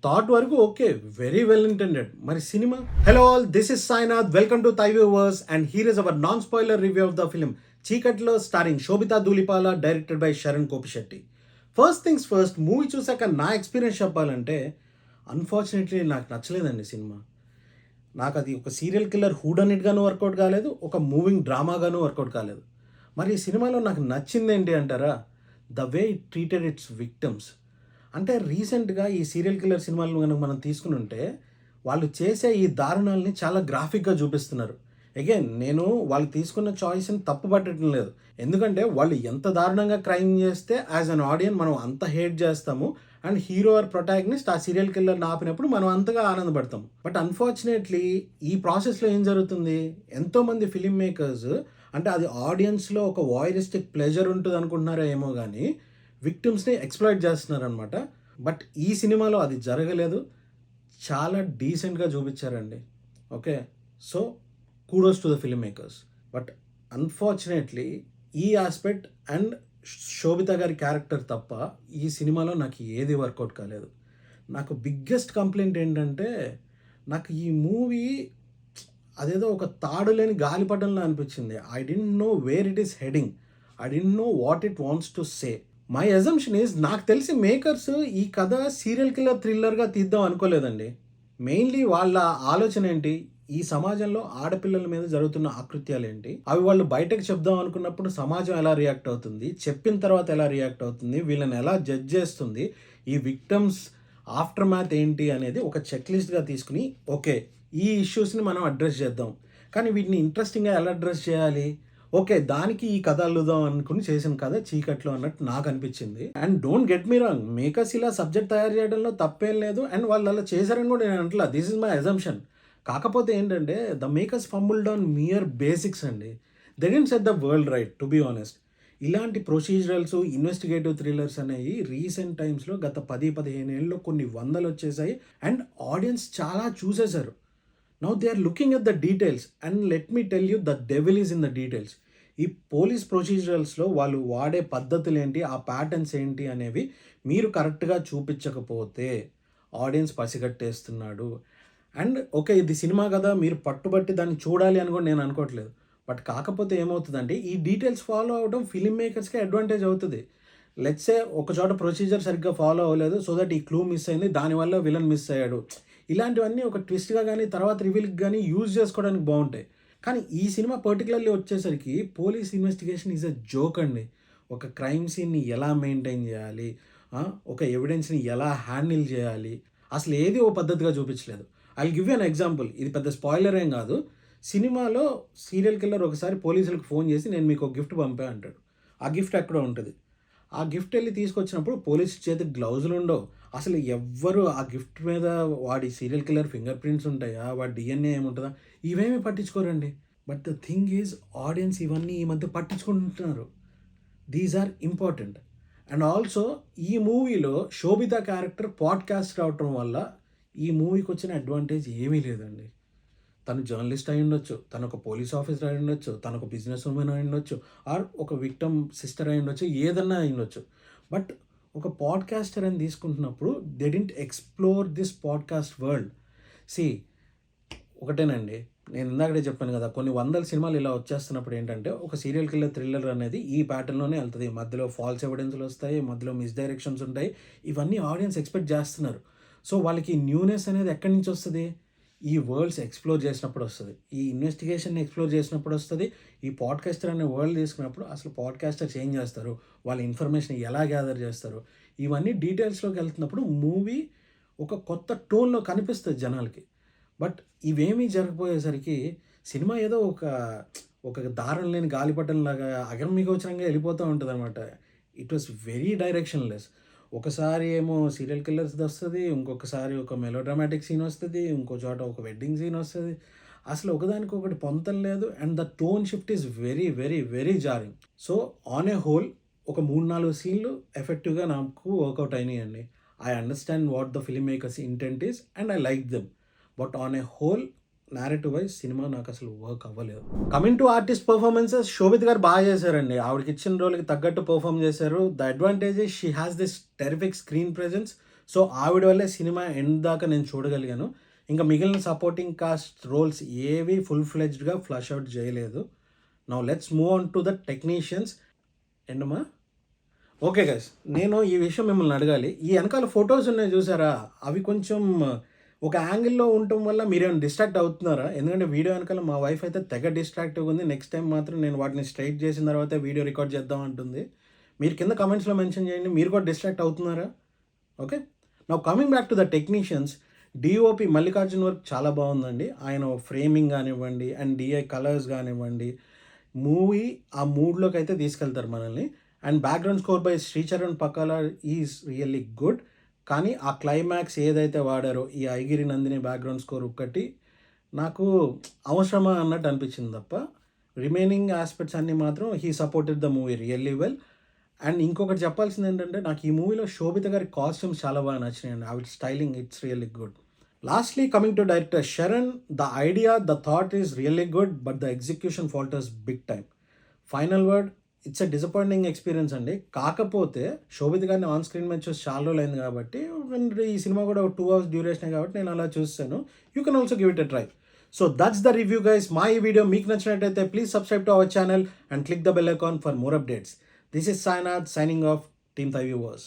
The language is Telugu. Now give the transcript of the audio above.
థాట్ వరకు ఓకే, వెరీ వెల్ ఇంటెండెడ్. మరి cinema? Hello all, this is Sainath. Welcome to thy viewers and here is our non spoiler review of the film Cheekatlo, starring Sobhita Dhulipala, directed by Sharan Koppisetty. First things first, movie చూసాక నా ఎక్స్పీరియన్స్ చెప్పాలంటే అన్ఫార్చునేట్లీ నాకు నచ్చలేదండి సినిమా. నాకు అది ఒక సీరియల్ కిల్లర్ హూడనిట్గాను వర్కౌట్ కాలేదు, ఒక మూవింగ్ డ్రామాగాను వర్కౌట్ కాలేదు. మరి ఈ సినిమాలో నాకు నచ్చింది ఏంటి అంటారా? The way it treated it's victims. అంటే రీసెంట్గా ఈ సీరియల్ కిల్లర్ సినిమాలను కనుక మనం తీసుకుని ఉంటే వాళ్ళు చేసే ఈ దారుణాలని చాలా గ్రాఫిక్గా చూపిస్తున్నారు. అగైన్ నేను వాళ్ళు తీసుకున్న చాయిస్ని తప్పు పట్టడం లేదు, ఎందుకంటే వాళ్ళు ఎంత దారుణంగా క్రైమ్ చేస్తే యాజ్ అన్ ఆడియన్స్ మనం అంత హేట్ చేస్తాము, అండ్ హీరో ఆర్ ప్రొటాగనిస్ట్ ఆ సీరియల్ కిల్లర్ని ఆపినప్పుడు మనం అంతగా ఆనందపడతాం. బట్ అన్ఫార్చునేట్లీ ఈ ప్రాసెస్లో ఏం జరుగుతుంది, ఎంతోమంది ఫిలిం మేకర్స్ అంటే అది ఆడియన్స్లో ఒక వాయిరిస్టిక్ ప్లెజర్ ఉంటుంది అనుకుంటున్నారో ఏమో కానీ విక్టిమ్స్ని ఎక్స్‌ప్లాయిట్ చేస్తున్నారనమాట. బట్ ఈ సినిమాలో అది జరగలేదు. చాలా డీసెంట్‌గా చూపిచ్చారండి. Okay. So, kudos to the film makers. But unfortunately ఈ యాస్పెక్ట్ అండ్ శోభిత గారి క్యారెక్టర్ తప్ప ఈ సినిమాలో నాకు ఏది వర్కౌట్ కాలేదు. నాకు బిగ్గెస్ట్ కంప్లెయింట్ ఏంటంటే, నాకు ఈ మూవీ అదేదో ఒక తాడు లేని గాలిపటంలా అనిపించింది. I didn't know where it is heading. I didn't know what it wants to say. My assumption is, నాకు తెలిసి మేకర్స్ ఈ కథ సీరియల్ కిల్లర్ థ్రిల్లర్గా తీద్దాం అనుకోలేదండి. మెయిన్లీ వాళ్ళ ఆలోచన ఏంటి, ఈ సమాజంలో ఆడపిల్లల మీద జరుగుతున్న ఆకృత్యాలు ఏంటి, అవి వాళ్ళు బయటకు చెప్దాం అనుకున్నప్పుడు సమాజం ఎలా రియాక్ట్ అవుతుంది, చెప్పిన తర్వాత ఎలా రియాక్ట్ అవుతుంది, వీళ్ళని ఎలా జడ్జ్ చేస్తుంది, ఈ విక్టమ్స్ ఆఫ్టర్ మ్యాథ్ ఏంటి అనేది ఒక చెక్ లిస్ట్గా తీసుకుని ఓకే ఈ ఇష్యూస్ని మనం అడ్రస్ చేద్దాం. కానీ వీటిని ఇంట్రెస్టింగ్గా ఎలా అడ్రస్ చేయాలి, ఓకే దానికి ఈ కథ అల్లుదాం అనుకుని చేసిన కథ చీకట్లో అన్నట్టు నాకు అనిపించింది. And don't get me wrong, makers ఇలా సబ్జెక్ట్ తయారు చేయడంలో తప్పేం లేదు, అండ్ వాళ్ళు అలా చేశారని కూడా నేను అంటలా. This is my assumption. కాకపోతే ఏంటంటే the makers fumbled on mere basics అండి. They didn't set the world right, to be honest. ఇలాంటి ప్రొసీజరల్స్, ఇన్వెస్టిగేటివ్ థ్రిల్లర్స్ అనేవి రీసెంట్ టైమ్స్లో గత 10-15 ఏళ్ళలో కొన్ని వందలు వచ్చేసాయి, అండ్ ఆడియన్స్ చాలా చూసేశారు. Now they are looking at the details, and let me tell you the devil is in the details. ఈ పోలీస్ ప్రొసీజరల్స్లో వాళ్ళు వాడే పద్ధతులు ఏంటి, ఆ ప్యాటర్న్స్ ఏంటి అనేవి మీరు కరెక్ట్గా చూపించకపోతే ఆడియన్స్ పసిగట్టేస్తున్నాడు. అండ్ ఓకే ఇది సినిమా కదా, మీరు పట్టుబట్టి దాన్ని చూడాలి అని కూడా నేను అనుకోవట్లేదు. బట్ కాకపోతే ఏమవుతుందంటే ఈ డీటెయిల్స్ ఫాలో అవ్వడం ఫిలిం మేకర్స్కే అడ్వాంటేజ్ అవుతుంది. లెట్సే ఒక చోట ప్రొసీజర్ సరిగ్గా ఫాలో అవ్వలేదు, సో దట్ ఈ క్లూ మిస్ అయింది, దానివల్ల విలన్ మిస్ అయ్యాడు. ఇలాంటివన్నీ ఒక ట్విస్ట్గా కానీ తర్వాత రివీల్కి కానీ యూజ్ చేసుకోవడానికి బాగుంటాయి. కానీ ఈ సినిమా పర్టికులర్లీ వచ్చేసరికి police investigation is a joke అండి. ఒక క్రైమ్ సీన్ని ఎలా మెయింటైన్ చేయాలి, ఒక ఎవిడెన్స్ని ఎలా హ్యాండిల్ చేయాలి, అసలు ఏది ఓ పద్ధతిగా చూపించలేదు. I give you an example, ఇది పెద్ద స్పాయిలర్ ఏం కాదు. సినిమాలో సీరియల్ కిల్లర్ ఒకసారి పోలీసులకు ఫోన్ చేసి నేను మీకు ఒక గిఫ్ట్ పంపా అంటాడు. ఆ గిఫ్ట్ ఎక్కడో ఉంటుంది. ఆ గిఫ్ట్ వెళ్ళి తీసుకొచ్చినప్పుడు పోలీస్ చేతికి గ్లౌజులు ఉండవు. అసలు ఎవ్వరు ఆ గిఫ్ట్ మీద వాడి సీరియల్ కిల్లర్ ఫింగర్ ప్రింట్స్ ఉంటాయా, వాడి డిఎన్ఏ ఏముంటుందా, ఇవేమీ పట్టించుకోరండి. But the thing is audience ఇవన్నీ ఈ మధ్య పట్టించుకుంటున్నారు. These are important. And also ఈ మూవీలో శోభిత క్యారెక్టర్ పాడ్కాస్ట్ రావటం వల్ల ఈ మూవీకి వచ్చిన అడ్వాంటేజ్ ఏమీ లేదండి. తను జర్నలిస్ట్ అయి ఉండొచ్చు, తను ఒక పోలీస్ ఆఫీసర్ అయి ఉండొచ్చు, తను ఒక బిజినెస్ ఉమెన్ అయి ఉండొచ్చు, ఆర్ ఒక విక్టమ్ సిస్టర్ అయి ఉండొచ్చు, ఏదన్నా అయి ఉండొచ్చు. బట్ ఒక పాడ్కాస్టర్ అని తీసుకుంటున్నప్పుడు they didn't explore this podcast world. సి ఒకటేనండి, నేను ఇందాకడే చెప్పాను కదా, కొన్ని వందల సినిమాలు ఇలా వచ్చేస్తున్నప్పుడు ఏంటంటే ఒక సీరియల్ కిల్లర్ థ్రిల్లర్ అనేది ఈ ప్యాటర్న్లోనే వెళ్తుంది. మధ్యలో ఫాల్స్ ఎవిడెన్స్లు వస్తాయి, మధ్యలో మిస్డైరెక్షన్స్ ఉంటాయి. ఇవన్నీ ఆడియన్స్ ఎక్స్పెక్ట్ చేస్తున్నారు. సో వాళ్ళకి న్యూనెస్ అనేది ఎక్కడి నుంచి వస్తుంది, ఈ వరల్డ్స్ ఎక్స్ప్లోర్ చేసినప్పుడు వస్తుంది, ఈ ఇన్వెస్టిగేషన్ని ఎక్స్ప్లోర్ చేసినప్పుడు వస్తుంది. ఈ పాడ్కాస్టర్ అనే వరల్డ్ తీసుకున్నప్పుడు అసలు పాడ్కాస్టర్స్ ఏం చేస్తారు, వాళ్ళ ఇన్ఫర్మేషన్ ఎలా గ్యాదర్ చేస్తారు, ఇవన్నీ డీటెయిల్స్లోకి వెళ్తున్నప్పుడు మూవీ ఒక కొత్త టోన్లో కనిపిస్తుంది జనాలకి. బట్ ఇవేమీ జరగపోయేసరికి సినిమా ఏదో ఒక ఒక దారం లేని గాలిపటంలాగా అగమ్యగోచరంగా వెళ్ళిపోతూ ఉంటుంది అనమాట. It was very directionless. ఒకసారి ఏమో సీరియల్ కిల్లర్స్ది వస్తుంది, ఇంకొకసారి ఒక మెలోడ్రామాటిక్ సీన్ వస్తుంది, ఇంకో చోట ఒక వెడ్డింగ్ సీన్ వస్తుంది. అసలు ఒకదానికొకటి పొంతం లేదు, and the tone shift is very very very jarring. So on a whole ఒక 3-4 సీన్లు ఎఫెక్టివ్గా నాకు వర్కౌట్ అయినాయండి. I understand what the film makers intent is and I like them. But on a whole narrative wise cinema నాకు అసలు వర్క్ అవ్వలేదు. Coming to artist performances, Sobhita గారు బాగా చేశారండి. ఆవిడకి ఇచ్చిన రోల్కి తగ్గట్టు పర్ఫామ్ చేశారు. The advantage is she has this terrific screen presence so ఆవిడ వల్లే సినిమా ఎండ్ దాకా నేను చూడగలిగాను. ఇంకా మిగిలిన సపోర్టింగ్ కాస్ట్ రోల్స్ ఏవి ఫుల్ ఫ్లెడ్జ్డ్‌గా ఫ్లష్ ఔట్ చేయలేదు. Now let's move on to the technicians. ఏంటమ్మా? Okay guys. నేను ఈ విషయం మిమ్మల్ని అడగాలి. ఈ ఎనకాల ఫోటోస్ ఉన్నాయి చూసారా? అవి కొంచెం ఒక యాంగిల్‌లో ఉండటం వల్ల మీరేమైనా డిస్ట్రాక్ట్ అవుతున్నారా? ఎందుకంటే వీడియో వెనకాల మా వైఫ్ అయితే తెగ డిస్ట్రాక్టివ్‌గా ఉంది. నెక్స్ట్ టైమ్ మాత్రం నేను వాటిని స్ట్రెయిట్ చేసిన తర్వాతే వీడియో రికార్డ్ చేద్దాం అంటుంది. మీరు కింద కామెంట్స్‌లో మెన్షన్ చేయండి. మీరు కూడా డిస్ట్రాక్ట్ అవుతున్నారా? Okay. Now coming back to the technicians. DOP Mallikarjun work చాలా బాగుందండి. ఆయన ఫ్రేమింగ్ కానివ్వండి అండ్ డిఐ కలర్స్ కానివ్వండి, మూవీ ఆ మూడ్‌లోకి అయితే తీసుకెళ్తారు మనల్ని. And background score by Sricharan Pakala is really good. కానీ ఆ క్లైమాక్స్ ఏదైతే వాడారో ఈ 'ఐగిరి నందిని' బ్యాక్‌గ్రౌండ్ స్కోర్ ఒక్కటి నాకు అవసరమా అన్నట్టు అనిపించింది తప్ప, రిమైనింగ్ యాస్పెక్ట్స్ అన్నీ మాత్రం he supported the movie really well. And ఇంకొకటి చెప్పాల్సింది ఏంటంటే, నాకు ఈ మూవీలో శోభిత గారి కాస్ట్యూమ్స్ చాలా బాగా నచ్చినాయండి. ఆవిడ styling it's really good. Lastly coming to director Sharan, the idea, the thought is really good but the execution falters big time. Final word, it's a disappointing experience అండి. కాకపోతే శోభిత గారిని ఆన్ స్క్రీన్ మీద చూసి చాలా రోజులైంది కాబట్టి, అండ్ ఈ సినిమా కూడా ఒక 2 అవర్స్ డ్యూరేషనే కాబట్టి నేను అలా చూసేసాను. You can also give it a try. So that's the review guys. మా ఈ వీడియో మీకు నచ్చినట్టయితే please subscribe to our channel and click the bell icon for more updates. This is Sainath signing off. Team Thai Viewers.